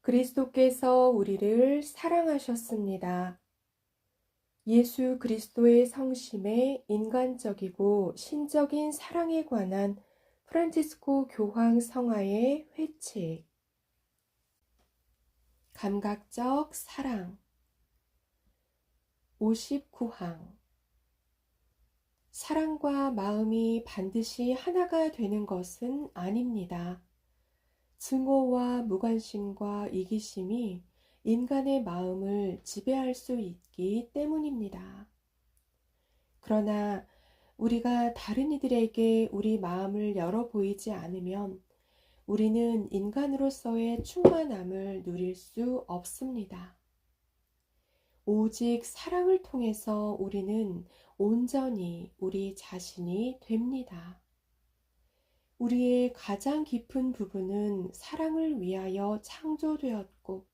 그리스도께서 우리를 사랑하셨습니다. 예수 그리스도의 성심의 인간적이고 신적인 사랑에 관한 프란치스코 교황 성화의 회칙. 감각적 사랑. 59항. 사랑과 마음이 반드시 하나가 되는 것은 아닙니다. 증오와 무관심과 이기심이 인간의 마음을 지배할 수 있기 때문입니다. 그러나 우리가 다른 이들에게 우리 마음을 열어 보이지 않으면 우리는 인간으로서의 충만함을 누릴 수 없습니다. 오직 사랑을 통해서 우리는 온전히 우리 자신이 됩니다. 우리의 가장 깊은 부분은 사랑을 위하여 창조되었고,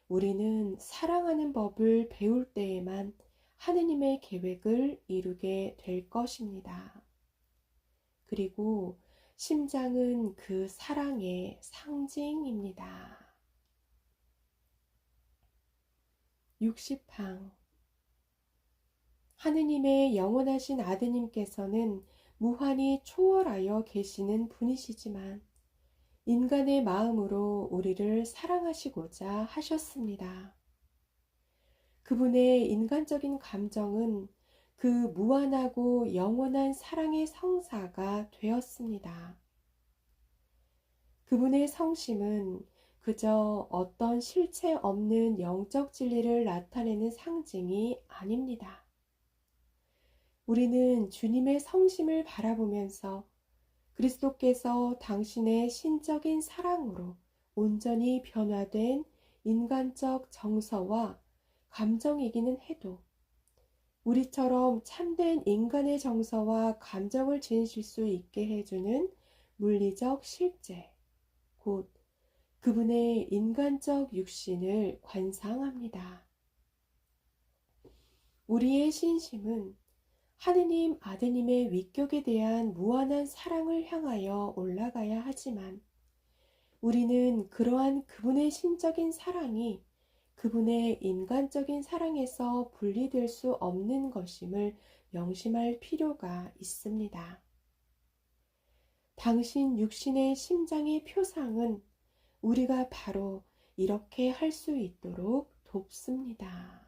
우리는 사랑하는 법을 배울 때에만 하느님의 계획을 이루게 될 것입니다. 그리고 심장은 그 사랑의 상징입니다. 60항. 하느님의 영원하신 아드님께서는 무한히 초월하여 계시는 분이시지만 인간의 마음으로 우리를 사랑하시고자 하셨습니다. 그분의 인간적인 감정은 그 무한하고 영원한 사랑의 성사가 되었습니다. 그분의 성심은 그저 어떤 실체 없는 영적 진리를 나타내는 상징이 아닙니다. 우리는 주님의 성심을 바라보면서 그리스도께서 당신의 신적인 사랑으로 온전히 변화된 인간적 정서와 감정이기는 해도 우리처럼 참된 인간의 정서와 감정을 지니실 수 있게 해주는 물리적 실제, 곧 그분의 인간적 육신을 관상합니다. 우리의 신심은 하느님 아드님의 위격에 대한 무한한 사랑을 향하여 올라가야 하지만 우리는 그러한 그분의 신적인 사랑이 그분의 인간적인 사랑에서 분리될 수 없는 것임을 명심할 필요가 있습니다. 당신 육신의 심장의 표상은 우리가 바로 이렇게 할 수 있도록 돕습니다.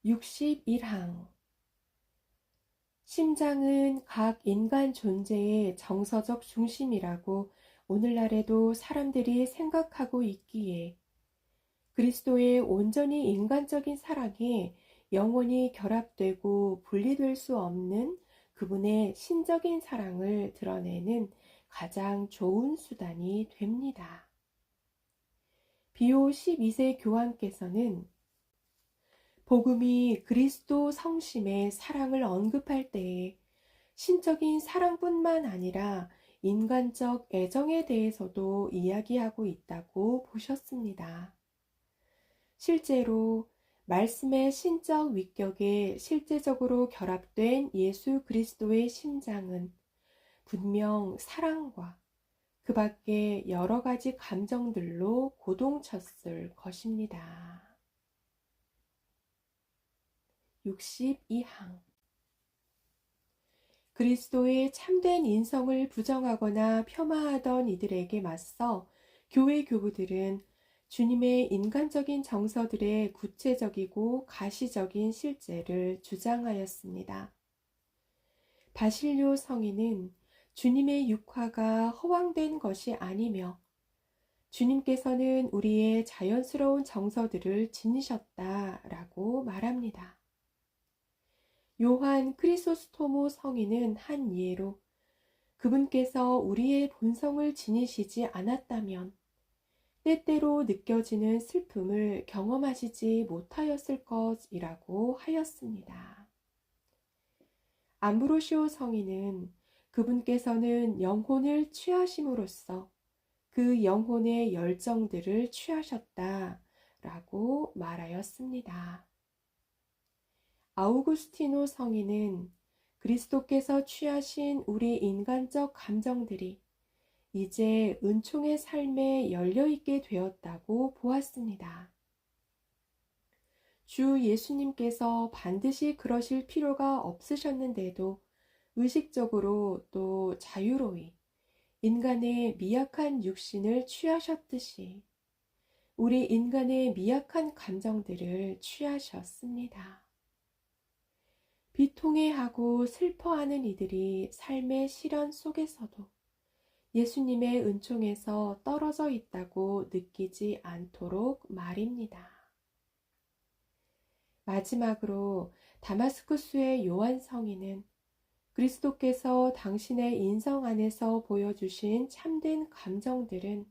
61항. 심장은 각 인간 존재의 정서적 중심이라고 오늘날에도 사람들이 생각하고 있기에 그리스도의 온전히 인간적인 사랑에 영원히 결합되고 분리될 수 없는 그분의 신적인 사랑을 드러내는 가장 좋은 수단이 됩니다. 비오 12세 교황께서는 복음이 그리스도 성심의 사랑을 언급할 때에 신적인 사랑뿐만 아니라 인간적 애정에 대해서도 이야기하고 있다고 보셨습니다. 실제로 말씀의 신적 위격에 실제적으로 결합된 예수 그리스도의 심장은 분명 사랑과 그 밖에 여러 가지 감정들로 고동쳤을 것입니다. 62항. 그리스도의 참된 인성을 부정하거나 폄하하던 이들에게 맞서 교회 교부들은 주님의 인간적인 정서들의 구체적이고 가시적인 실제를 주장하였습니다. 바실료 성인은 주님의 육화가 허황된 것이 아니며 주님께서는 우리의 자연스러운 정서들을 지니셨다라고 말합니다. 요한 크리소스토모 성인은 한 예로 그분께서 우리의 본성을 지니시지 않았다면 때때로 느껴지는 슬픔을 경험하시지 못하였을 것이라고 하였습니다. 암브로시오 성인은 그분께서는 영혼을 취하심으로써 그 영혼의 열정들을 취하셨다라고 말하였습니다. 아우구스티노 성인은 그리스도께서 취하신 우리 인간적 감정들이 이제 은총의 삶에 열려있게 되었다고 보았습니다. 주 예수님께서 반드시 그러실 필요가 없으셨는데도 의식적으로 또 자유로이 인간의 미약한 육신을 취하셨듯이 우리 인간의 미약한 감정들을 취하셨습니다. 비통해하고 슬퍼하는 이들이 삶의 시련 속에서도 예수님의 은총에서 떨어져 있다고 느끼지 않도록 말입니다. 마지막으로 다마스쿠스의 요한 성인은 그리스도께서 당신의 인성 안에서 보여주신 참된 감정들은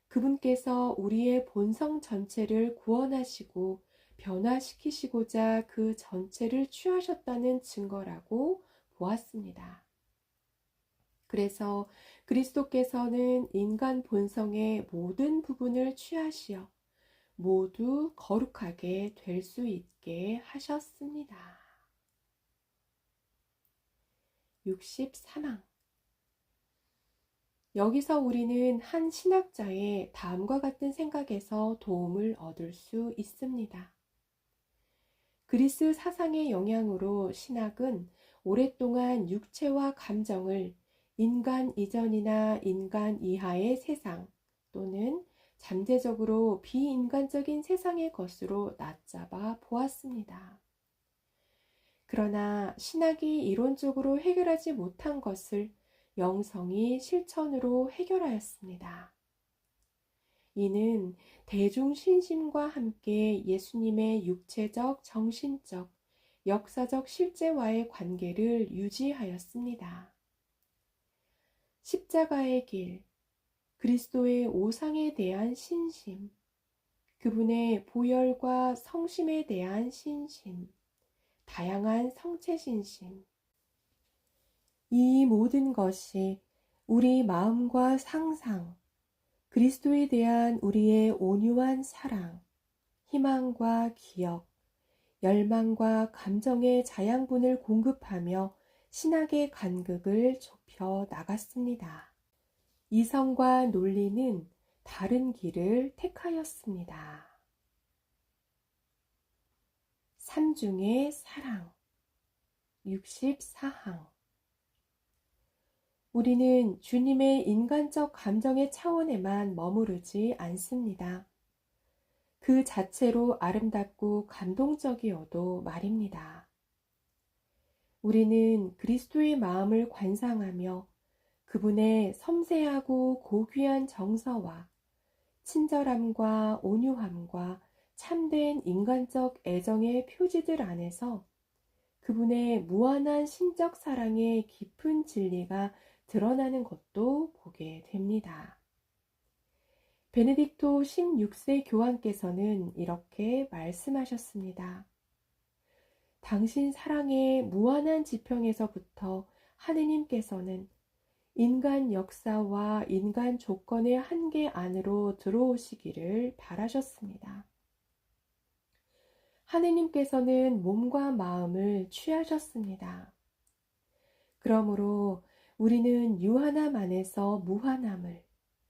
그분께서 우리의 본성 전체를 구원하시고 변화시키시고자 그 전체를 취하셨다는 증거라고 보았습니다. 그래서 그리스도께서는 인간 본성의 모든 부분을 취하시어 모두 거룩하게 될 수 있게 하셨습니다. 63항. 여기서 우리는 한 신학자의 다음과 같은 생각에서 도움을 얻을 수 있습니다. 그리스 사상의 영향으로 신학은 오랫동안 육체와 감정을 인간 이전이나 인간 이하의 세상 또는 잠재적으로 비인간적인 세상의 것으로 낮잡아 보았습니다. 그러나 신학이 이론적으로 해결하지 못한 것을 영성이 실천으로 해결하였습니다. 이는 대중신심과 함께 예수님의 육체적, 정신적, 역사적 실제와의 관계를 유지하였습니다. 십자가의 길, 그리스도의 오상에 대한 신심, 그분의 보혈과 성심에 대한 신심, 다양한 성체신심, 이 모든 것이 우리 마음과 상상, 그리스도에 대한 우리의 온유한 사랑, 희망과 기억, 열망과 감정의 자양분을 공급하며 신학의 간극을 좁혀 나갔습니다. 이성과 논리는 다른 길을 택하였습니다. 삼중의 사랑 64항. 우리는 주님의 인간적 감정의 차원에만 머무르지 않습니다. 그 자체로 아름답고 감동적이어도 말입니다. 우리는 그리스도의 마음을 관상하며 그분의 섬세하고 고귀한 정서와 친절함과 온유함과 참된 인간적 애정의 표지들 안에서 그분의 무한한 신적 사랑의 깊은 진리가 드러나는 것도 보게 됩니다. 베네딕토 16세 교황께서는 이렇게 말씀하셨습니다. 당신 사랑의 무한한 지평에서부터 하느님께서는 인간 역사와 인간 조건의 한계 안으로 들어오시기를 바라셨습니다. 하느님께서는 몸과 마음을 취하셨습니다. 그러므로 우리는 유한함 안에서 무한함을,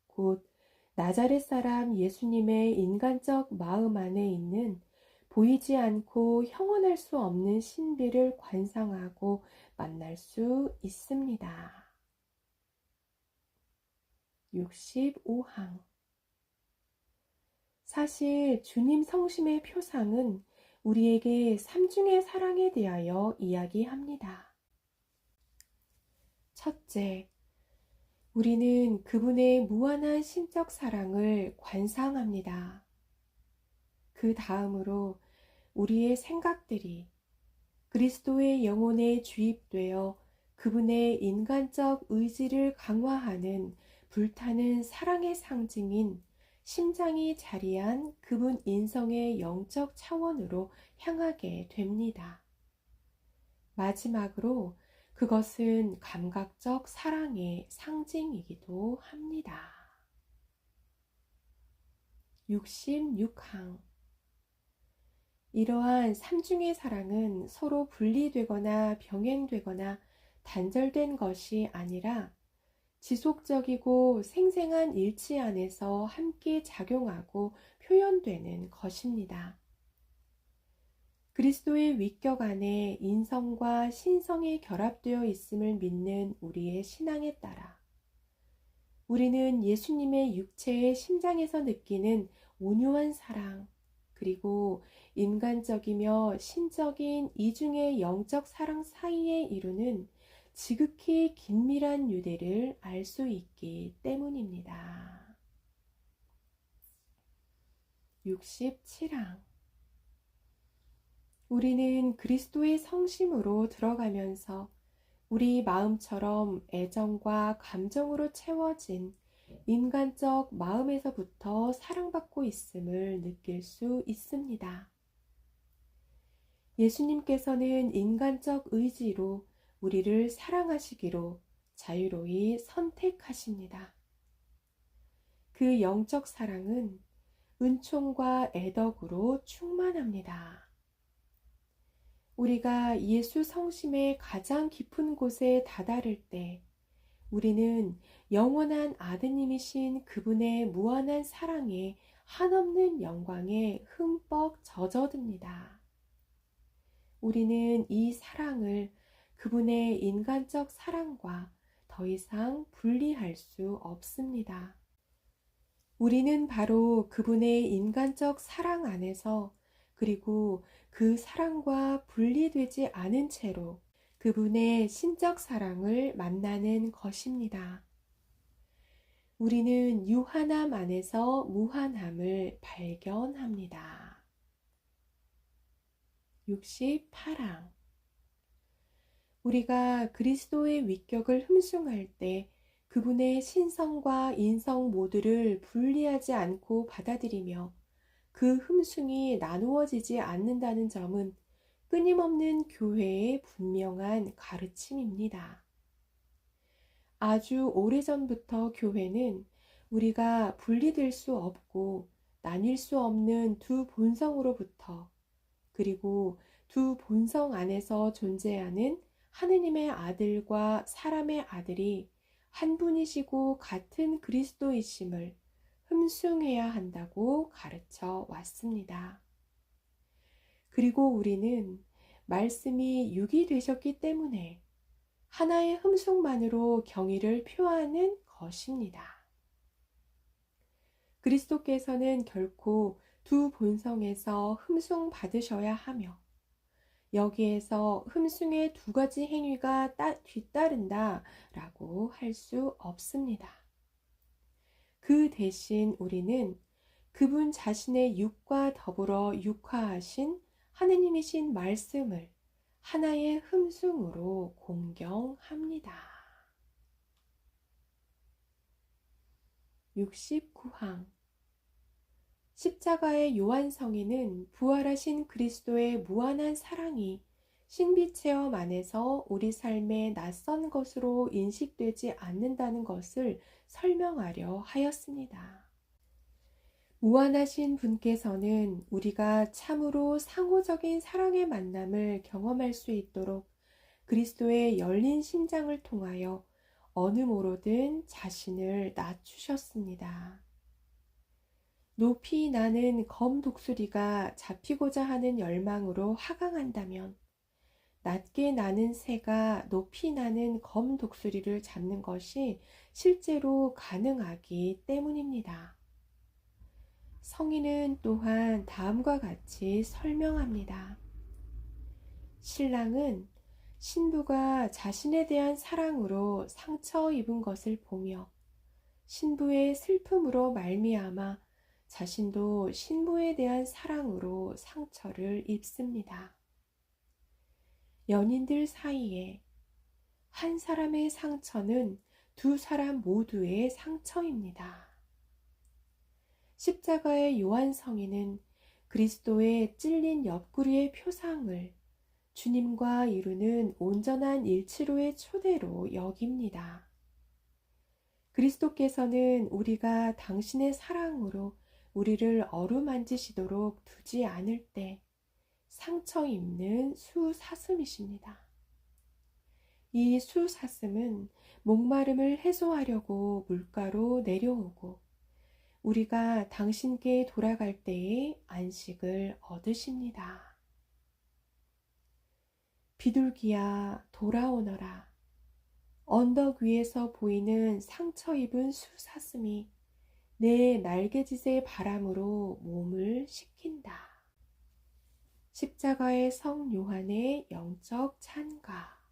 곧 나자렛 사람 예수님의 인간적 마음 안에 있는 보이지 않고 형언할 수 없는 신비를 관상하고 만날 수 있습니다. 65항. 사실 주님 성심의 표상은 우리에게 삼중의 사랑에 대하여 이야기합니다. 첫째, 우리는 그분의 무한한 신적 사랑을 관상합니다. 그 다음으로 우리의 생각들이 그리스도의 영혼에 주입되어 그분의 인간적 의지를 강화하는 불타는 사랑의 상징인 심장이 자리한 그분 인성의 영적 차원으로 향하게 됩니다. 마지막으로 그것은 감각적 사랑의 상징이기도 합니다. 66항. 이러한 삼중의 사랑은 서로 분리되거나 병행되거나 단절된 것이 아니라 지속적이고 생생한 일치 안에서 함께 작용하고 표현되는 것입니다. 그리스도의 위격 안에 인성과 신성이 결합되어 있음을 믿는 우리의 신앙에 따라 우리는 예수님의 육체의 심장에서 느끼는 온유한 사랑, 그리고 인간적이며 신적인 이중의 영적 사랑 사이에 이루는 지극히 긴밀한 유대를 알 수 있기 때문입니다. 67항. 우리는 그리스도의 성심으로 들어가면서 우리 마음처럼 애정과 감정으로 채워진 인간적 마음에서부터 사랑받고 있음을 느낄 수 있습니다. 예수님께서는 인간적 의지로 우리를 사랑하시기로 자유로이 선택하십니다. 그 영적 사랑은 은총과 애덕으로 충만합니다. 우리가 예수 성심의 가장 깊은 곳에 다다를 때 우리는 영원한 아드님이신 그분의 무한한 사랑에 한없는 영광에 흠뻑 젖어듭니다. 우리는 이 사랑을 그분의 인간적 사랑과 더 이상 분리할 수 없습니다. 우리는 바로 그분의 인간적 사랑 안에서 그리고 그 사랑과 분리되지 않은 채로 그분의 신적 사랑을 만나는 것입니다. 우리는 유한함 안에서 무한함을 발견합니다. 68항. 우리가 그리스도의 위격을 흠숭할 때 그분의 신성과 인성 모두를 분리하지 않고 받아들이며 그 흠숭이 나누어지지 않는다는 점은 끊임없는 교회의 분명한 가르침입니다. 아주 오래전부터 교회는 우리가 분리될 수 없고 나뉠 수 없는 두 본성으로부터 그리고 두 본성 안에서 존재하는 하느님의 아들과 사람의 아들이 한 분이시고 같은 그리스도이심을 흠숭해야 한다고 가르쳐 왔습니다. 그리고 우리는 말씀이 육이 되셨기 때문에 하나의 흠숭만으로 경의를 표하는 것입니다. 그리스도께서는 결코 두 본성에서 흠숭 받으셔야 하며 여기에서 흠숭의 두 가지 행위가 뒤따른다 라고 할 수 없습니다. 그 대신 우리는 그분 자신의 육과 더불어 육화하신 하느님이신 말씀을 하나의 흠숭으로 공경합니다. 69항. 십자가의 요한성인은 부활하신 그리스도의 무한한 사랑이 신비체험 안에서 우리 삶에 낯선 것으로 인식되지 않는다는 것을 설명하려 하였습니다. 무한하신 분께서는 우리가 참으로 상호적인 사랑의 만남을 경험할 수 있도록 그리스도의 열린 심장을 통하여 어느 모로든 자신을 낮추셨습니다. 높이 나는 검 독수리가 잡히고자 하는 열망으로 하강한다면 낮게 나는 새가 높이 나는 검 독수리를 잡는 것이 실제로 가능하기 때문입니다. 성인은 또한 다음과 같이 설명합니다. 신랑은 신부가 자신에 대한 사랑으로 상처 입은 것을 보며 신부의 슬픔으로 말미암아 자신도 신부에 대한 사랑으로 상처를 입습니다. 연인들 사이에 한 사람의 상처는 두 사람 모두의 상처입니다. 십자가의 요한성인은 그리스도의 찔린 옆구리의 표상을 주님과 이루는 온전한 일치로의 초대로 여깁니다. 그리스도께서는 우리가 당신의 사랑으로 우리를 어루만지시도록 두지 않을 때 상처 입는 수사슴이십니다. 이 수사슴은 목마름을 해소하려고 물가로 내려오고 우리가 당신께 돌아갈 때에 안식을 얻으십니다. 비둘기야 돌아오너라. 언덕 위에서 보이는 상처 입은 수사슴이 내 날개짓의 바람으로 몸을 식힌다. 십자가의 성 요한의 영적 찬가.